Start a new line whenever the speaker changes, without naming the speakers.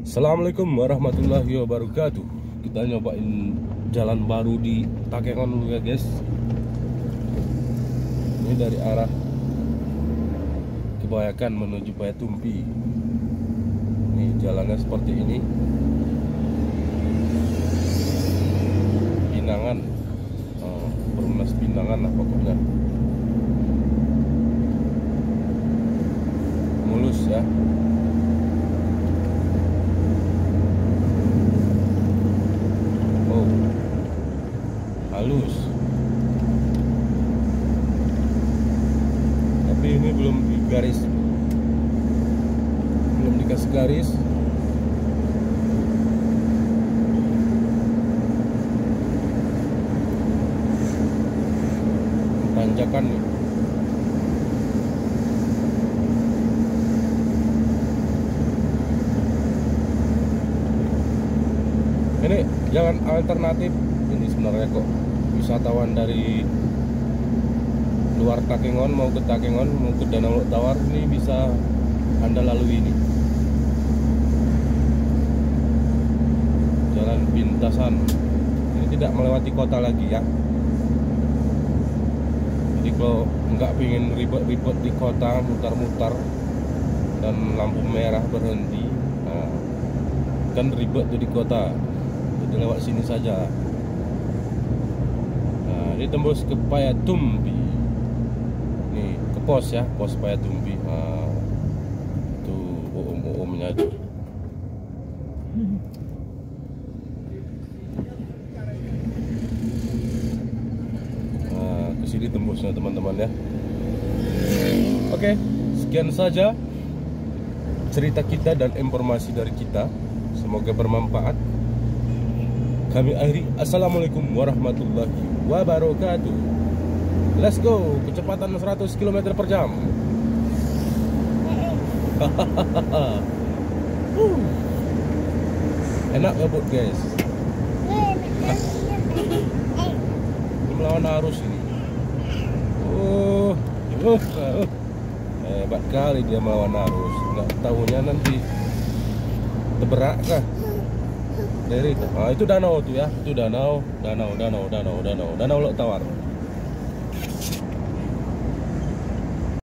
Assalamualaikum warahmatullahi wabarakatuh. Kita nyobain jalan baru di Takengon dulu ya guys. Ini dari arah Kebayakan menuju Payatumpi. Ini jalannya seperti ini. Pinangan, Perumnas Pinangan lah pokoknya. Mulus ya. Halus, tapi ini belum digaris, belum dikasih garis. Tanjakan nih. Ini jalan alternatif ini sebenarnya kok. Wisatawan dari luar Takengon mau ke Takengon, mau ke Danau Tawar, ini bisa Anda lalui ini. Jalan pintasan. Ini tidak melewati kota lagi ya. Jadi kalau nggak pingin ribet-ribet di kota, mutar-mutar dan lampu merah berhenti, nah, kan ribet tuh di kota. Jadi lewat sini saja. Ini tembus ke Payatumpi. Nih ke pos ya, pos Payatumpi. Itu umumnya itu. Ke sini tembusnya teman-teman ya. Oke, sekian saja cerita kita dan informasi dari kita. Semoga bermanfaat. Kami akhiri. Assalamualaikum warahmatullahi wabarakatuh. Let's go. Kecepatan 100 km per jam. Enak ngebut guys. Ini melawan arus ini. Hebat kali dia melawan arus. Nggak tahunya nanti terberak kah? Dari itu. Itu danau tuh ya. Itu danau Lok Tawar.